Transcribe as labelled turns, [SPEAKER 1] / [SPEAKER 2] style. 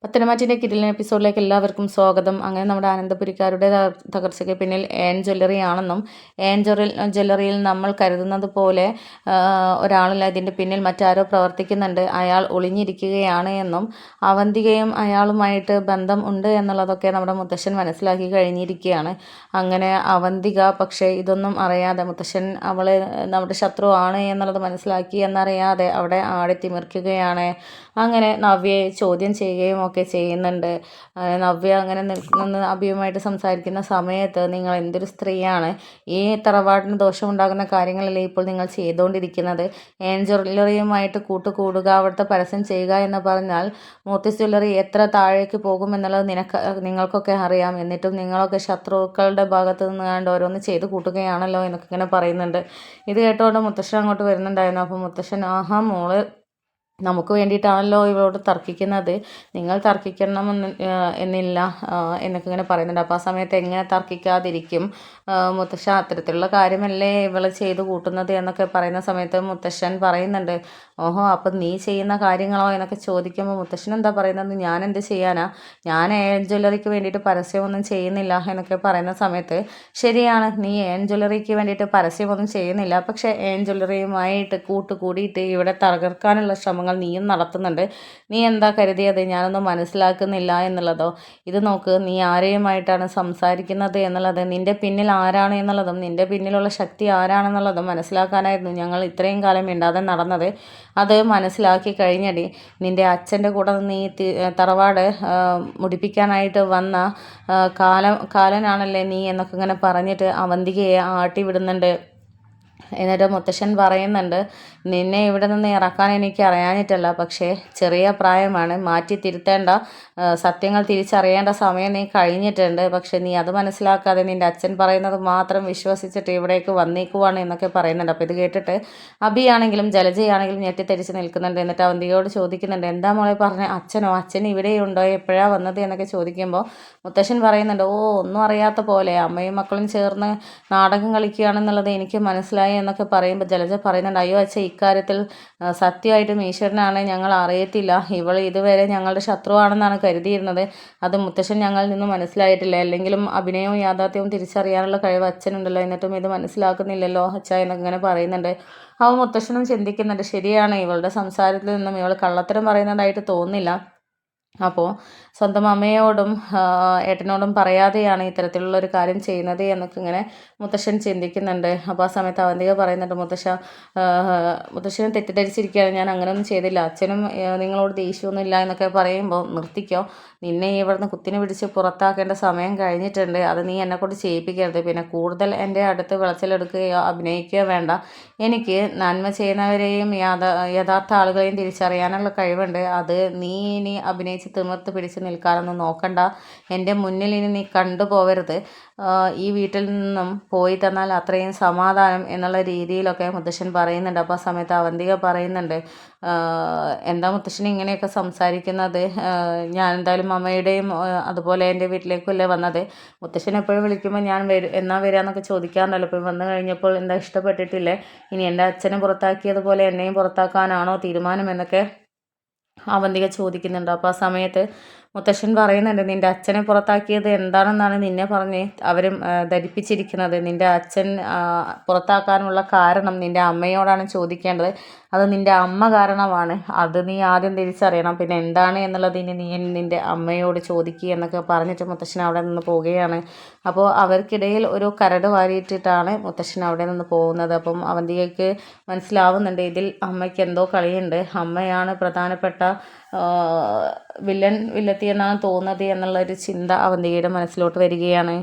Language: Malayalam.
[SPEAKER 1] പത്തനംതിട്ട കിടിലൻ എപ്പിസോഡിലേക്ക് എല്ലാവർക്കും സ്വാഗതം. അങ്ങനെ നമ്മുടെ അനന്തപുരിക്കാരുടെ തകർച്ചയ്ക്ക് പിന്നിൽ ഏൺ ജ്വല്ലറി ആണെന്നും ജ്വല്ലറിയിൽ നമ്മൾ കരുതുന്നത് പോലെ ഒരാളില്ല, ഇതിൻ്റെ പിന്നിൽ മറ്റാരോ പ്രവർത്തിക്കുന്നുണ്ട്, അയാൾ ഒളിഞ്ഞിരിക്കുകയാണ് എന്നും അവന്തികയും അയാളുമായിട്ട് ബന്ധം ഉണ്ട് എന്നുള്ളതൊക്കെ നമ്മുടെ മുത്തശ്ശൻ മനസ്സിലാക്കി കഴിഞ്ഞിരിക്കുകയാണ്. അങ്ങനെ അവന്തിക പക്ഷേ ഇതൊന്നും അറിയാതെ, മുത്തശ്ശൻ അവളെ നമ്മുടെ ശത്രു ആണ് എന്നുള്ളത് മനസ്സിലാക്കി എന്നറിയാതെ അവിടെ ആടിത്തിമിർക്കുകയാണ്. അങ്ങനെ നവ്യയെ ചോദ്യം ചെയ്യുകയും ഒക്കെ ചെയ്യുന്നുണ്ട്. നവ്യ അങ്ങനെ നിന്ന് അഭിയുമായിട്ട് സംസാരിക്കുന്ന സമയത്ത്, നിങ്ങൾ എന്തൊരു സ്ത്രീയാണ്, ഈ തറവാടിന് ദോഷമുണ്ടാകുന്ന കാര്യങ്ങളല്ലേ ഇപ്പോൾ നിങ്ങൾ ചെയ്തുകൊണ്ടിരിക്കുന്നത്? ഏൺ ജ്വല്ലറിയുമായിട്ട് കൂട്ടുകൂടുക, അവിടുത്തെ പരസ്യം ചെയ്യുക എന്ന് പറഞ്ഞാൽ മോത്തിസ് ജ്വല്ലറി എത്ര താഴേക്ക് പോകുമെന്നുള്ളത് നിങ്ങൾക്കൊക്കെ അറിയാം. എന്നിട്ടും നിങ്ങളൊക്കെ ശത്രുക്കളുടെ ഭാഗത്ത് നിന്ന് കണ്ട് ഓരോന്ന് ചെയ്ത് കൂട്ടുകയാണല്ലോ എന്നൊക്കെ ഇങ്ങനെ പറയുന്നുണ്ട്. ഇത് കേട്ടോണ്ട് മുത്തശ്ശൻ അങ്ങോട്ട് വരുന്നുണ്ടായിരുന്നു. അപ്പോൾ മുത്തശ്ശൻ, ആഹാ മോള് നമുക്ക് വേണ്ടിയിട്ടാണല്ലോ ഇവരോട് തർക്കിക്കുന്നത്, നിങ്ങൾ തർക്കിക്കണമെന്ന് എന്നില്ല എന്നൊക്കെ ഇങ്ങനെ പറയുന്നുണ്ട്. അപ്പോൾ ആ സമയത്ത് എങ്ങനെ തർക്കിക്കാതിരിക്കും മുത്തശ്ശൻ, അത്തരത്തിലുള്ള കാര്യമല്ലേ ഇവൾ ചെയ്ത് കൂട്ടുന്നത് എന്നൊക്കെ പറയുന്ന സമയത്ത് മുത്തശ്ശൻ പറയുന്നുണ്ട്, ഓഹോ അപ്പം നീ ചെയ്യുന്ന കാര്യങ്ങളോ എന്നൊക്കെ ചോദിക്കുമ്പോൾ മുത്തശ്ശൻ എന്താ പറയുന്നത്, ഞാൻ എന്ത് ചെയ്യാനാ, ഞാൻ ഏൺ ജ്വല്ലറിക്ക് വേണ്ടിയിട്ട് പരസ്യമൊന്നും ചെയ്യുന്നില്ല എന്നൊക്കെ പറയുന്ന സമയത്ത്, ശരിയാണ്, നീ ഏൺ ജ്വല്ലറിക്ക് വേണ്ടിയിട്ട് പരസ്യമൊന്നും ചെയ്യുന്നില്ല, പക്ഷേ ഏൺ ജ്വല്ലറിയുമായിട്ട് കൂട്ടുകൂടിയിട്ട് ഇവിടെ തകർക്കാനുള്ള ശ്രമങ്ങൾ നീയും നടത്തുന്നുണ്ട്. നീ എന്താ കരുതിയത് ഞാനൊന്നും മനസ്സിലാക്കുന്നില്ല എന്നുള്ളതോ? ഇത് നോക്ക്, നീ ആരെയുമായിട്ടാണ് സംസാരിക്കുന്നത് എന്നുള്ളത്, നിന്റെ പിന്നിൽ ആരാണ് എന്നുള്ളതും നിന്റെ പിന്നിലുള്ള ശക്തി ആരാണെന്നുള്ളതും മനസ്സിലാക്കാനായിരുന്നു ഞങ്ങൾ ഇത്രയും കാലം മിണ്ടാതെ നടന്നത്. അത് മനസ്സിലാക്കി കഴിഞ്ഞടി. നിന്റെ അച്ഛൻ്റെ കൂടെ നീ തറവാട് മുടിപ്പിക്കാനായിട്ട് വന്ന കാലനാണല്ലേ നീ എന്നൊക്കെ ഇങ്ങനെ പറഞ്ഞിട്ട് അവന്തികയെ ആട്ടി വിടുന്നുണ്ട്. എന്നിട്ട് മുത്തശ്ശൻ പറയുന്നുണ്ട്, നിന്നെ ഇവിടെ നിന്ന് ഇറക്കാൻ എനിക്ക് അറിയാഞ്ഞിട്ടല്ല, പക്ഷേ ചെറിയ പ്രായമാണ്, മാറ്റി തിരുത്തേണ്ട, സത്യങ്ങൾ തിരിച്ചറിയേണ്ട സമയം നീ കഴിഞ്ഞിട്ടുണ്ട്. പക്ഷെ നീ അത് മനസ്സിലാക്കാതെ നിൻ്റെ അച്ഛൻ പറയുന്നത് മാത്രം വിശ്വസിച്ചിട്ട് ഇവിടേക്ക് വന്നേക്കുവാണ് എന്നൊക്കെ പറയുന്നുണ്ട്. അപ്പോൾ ഇത് കേട്ടിട്ട് അഭിയാണെങ്കിലും ജലജയാണെങ്കിലും ഞെട്ടിത്തെരിച്ച് നിൽക്കുന്നുണ്ട്. എന്നിട്ട് അവന്തികയോട് ചോദിക്കുന്നുണ്ട്, എന്താ മോളെ പറഞ്ഞത്, അച്ഛനോ, അച്ഛൻ ഇവിടെയുണ്ടോ, എപ്പോഴാണ് വന്നത് എന്നൊക്കെ ചോദിക്കുമ്പോൾ മുത്തശ്ശൻ പറയുന്നുണ്ട്, ഓ ഒന്നും അറിയാത്ത പോലെ അമ്മയും മക്കളും ചേർന്ന് നാടകം കളിക്കുകയാണെന്നുള്ളത് എനിക്ക് മനസ്സിലായി എന്നൊക്കെ പറയുമ്പോൾ ജലജ പറയുന്നുണ്ട്, അയ്യോ അച്ഛ, ഇക്കാര്യത്തിൽ സത്യമായിട്ടും ഈശ്വരനാണ്, ഞങ്ങൾ അറിയത്തില്ല, ഇവൾ ഇതുവരെ ഞങ്ങളുടെ ശത്രുവാണെന്നാണ് കരുതിയിരുന്നത്, അത് മുത്തശ്ശൻ ഞങ്ങളിൽ നിന്നും മനസ്സിലായിട്ടില്ല, അല്ലെങ്കിലും അഭിനയവും യാഥാർത്ഥ്യവും തിരിച്ചറിയാനുള്ള കഴിവ് അച്ഛനുണ്ടല്ലോ, എന്നിട്ടും ഇത് മനസ്സിലാക്കുന്നില്ലല്ലോ അച്ഛ എന്നൊക്കെ ഇങ്ങനെ പറയുന്നുണ്ട്. അപ്പോൾ മുത്തശ്ശനും ചിന്തിക്കുന്നുണ്ട്, ശരിയാണ്, ഇവളുടെ സംസാരത്തിൽ നിന്നും ഇവൾ കള്ളത്തരം പറയുന്നതായിട്ട് തോന്നുന്നില്ല, അപ്പോൾ സ്വന്തം അമ്മയോടും ഏട്ടനോടും പറയാതെയാണ് ഇത്തരത്തിലുള്ളൊരു കാര്യം ചെയ്യുന്നത് എന്നൊക്കെ ഇങ്ങനെ മുത്തശ്ശൻ ചിന്തിക്കുന്നുണ്ട്. അപ്പോൾ ആ സമയത്ത് അവന്തിക പറയുന്നുണ്ട്, മുത്തശ്ശനും തെറ്റിദ്ധരിച്ചിരിക്കുകയാണ്, ഞാൻ അങ്ങനെയൊന്നും ചെയ്തില്ല, അച്ഛനും നിങ്ങളോട് ദേഷ്യമൊന്നുമില്ല എന്നൊക്കെ പറയുമ്പോൾ, നിർത്തിക്കോ, നിന്നെ ഇവിടുന്ന് കുത്തിനെ പിടിച്ച് പുറത്താക്കേണ്ട സമയം കഴിഞ്ഞിട്ടുണ്ട്, അത് നീ എന്നെക്കൊണ്ട് ചെയ്യിപ്പിക്കരുത്, പിന്നെ കൂടുതൽ എൻ്റെ അടുത്ത് വിളച്ചിലെടുക്കുകയോ അഭിനയിക്കുകയോ വേണ്ട, എനിക്ക് നന്മ ചെയ്യുന്നവരെയും യഥാർത്ഥ ആളുകളെയും തിരിച്ചറിയാനുള്ള കഴിവുണ്ട്, അത് നീ ഇനി അഭിനയിച്ച് തിമിർത്ത് പിടിച്ച് നിൽക്കാനൊന്നും നോക്കണ്ട, എൻ്റെ മുന്നിൽ ഇനി നീ കണ്ടുപോകരുത്, ഈ വീട്ടിൽ നിന്നും പോയി തന്നാൽ അത്രയും സമാധാനം എന്നുള്ള രീതിയിലൊക്കെ മുത്തശ്ശൻ പറയുന്നുണ്ട്. അപ്പോൾ ആ സമയത്ത് അവന്തിക പറയുന്നുണ്ട്, എന്താ മുത്തശ്ശൻ ഇങ്ങനെയൊക്കെ സംസാരിക്കുന്നത്, ഞാൻ എന്തായാലും അമ്മയുടെയും അതുപോലെ എൻ്റെ വീട്ടിലേക്കല്ലേ വന്നത്, മുത്തശ്ശൻ എപ്പോഴും വിളിക്കുമ്പോൾ ഞാൻ എന്നാ വരിക എന്നൊക്കെ ചോദിക്കാറുണ്ടല്ലോ, ഇപ്പോൾ വന്നു കഴിഞ്ഞപ്പോൾ എന്താ ഇഷ്ടപ്പെട്ടിട്ടില്ലേ, ഇനി എൻ്റെ അച്ഛനെ പുറത്താക്കിയതുപോലെ എന്നെയും പുറത്താക്കാനാണോ തീരുമാനം എന്നൊക്കെ അവന്തിക ചോദിക്കുന്നുണ്ട്. അപ്പോൾ ആ സമയത്ത് മുത്തശ്ശൻ പറയുന്നുണ്ട്, നിൻ്റെ അച്ഛനെ പുറത്താക്കിയത് എന്താണെന്നാണ് നിന്നെ പറഞ്ഞ് അവരും ധരിപ്പിച്ചിരിക്കുന്നത്, നിൻ്റെ അച്ഛൻ പുറത്താക്കാനുള്ള കാരണം നിൻ്റെ അമ്മയോടാണ് ചോദിക്കേണ്ടത്, അത് നിൻ്റെ അമ്മ കാരണമാണ്, അത് നീ ആദ്യം തിരിച്ചറിയണം, പിന്നെ എന്താണ് എന്നുള്ളത് ഇനി നീ നിൻ്റെ അമ്മയോട് ചോദിക്കുക എന്നൊക്കെ പറഞ്ഞിട്ട് മുത്തശ്ശൻ അവിടെ നിന്ന് പോവുകയാണ്. അപ്പോൾ അവർക്കിടയിൽ ഒരു കരട് വാരിയിട്ടിട്ടാണ് മുത്തശ്ശൻ അവിടെ നിന്ന് പോകുന്നത്. അപ്പം അവന്തികയ്ക്ക് മനസ്സിലാവുന്നുണ്ട്, ഇതിൽ അമ്മയ്ക്ക് എന്തോ കളിയുണ്ട്, അമ്മയാണ് പ്രധാനപ്പെട്ട വില്ലത്തി എന്നാണ് തോന്നുന്നത് എന്നുള്ളൊരു ചിന്ത അവന്തികയുടെ മനസ്സിലോട്ട് വരികയാണ്.